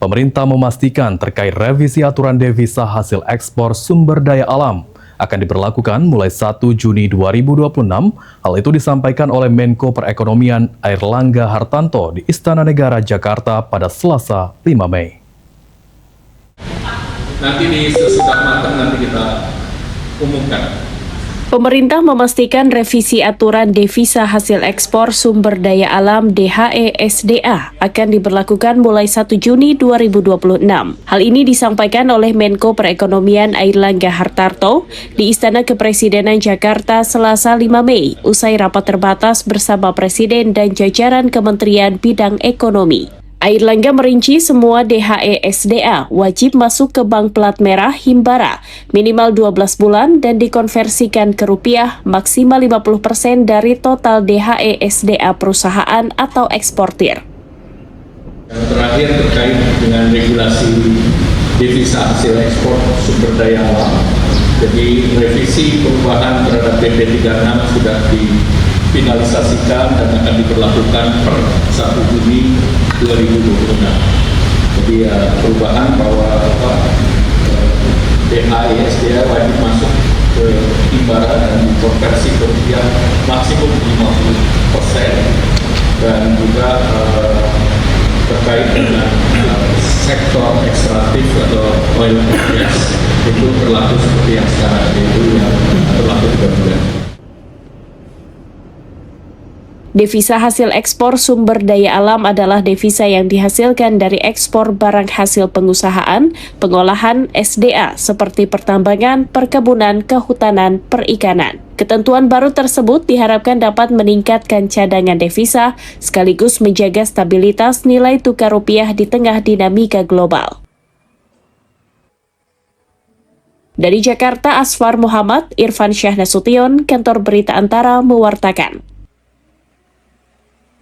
pemerintah memastikan terkait revisi aturan devisa hasil ekspor sumber daya alam akan diberlakukan mulai 1 Juni 2026. Hal itu disampaikan oleh Menko Perekonomian Airlangga Hartarto di Istana Negara Jakarta pada Selasa 5 Mei. Nanti di sesudah matang nanti kita umumkan. Pemerintah memastikan revisi aturan devisa hasil ekspor sumber daya alam DHE-SDA akan diberlakukan mulai 1 Juni 2026. Hal ini disampaikan oleh Menko Perekonomian Airlangga Hartarto di Istana Kepresidenan Jakarta Selasa 5 Mei usai rapat terbatas bersama Presiden dan jajaran Kementerian Bidang Ekonomi. Airlangga merinci semua DHE-SDA wajib masuk ke bank plat merah Himbara minimal 12 bulan dan dikonversikan ke rupiah maksimal 50% dari total DHE-SDA perusahaan atau eksportir. Yang terakhir terkait dengan regulasi devisa hasil ekspor sumber daya alam. Jadi revisi perubahan terhadap PP 36 sudah difinalisasikan dan akan diberlakukan per 1 Juni 2026. Jadi perubahan bahwa DHE-SDA wajib masuk ke Himbara dan dikonversi ke rupiah maksimum 50% dan juga terkait dengan sektor ekstraktif atau oil and gas itu berlaku seperti yang sekarang, yaitu yang berlaku 3 bulan. Devisa hasil ekspor sumber daya alam adalah devisa yang dihasilkan dari ekspor barang hasil pengusahaan, pengolahan SDA seperti pertambangan, perkebunan, kehutanan, perikanan. Ketentuan baru tersebut diharapkan dapat meningkatkan cadangan devisa sekaligus menjaga stabilitas nilai tukar rupiah di tengah dinamika global. Dari Jakarta, Asfar Muhammad, Irfan Syahnasution, Kantor Berita Antara mewartakan.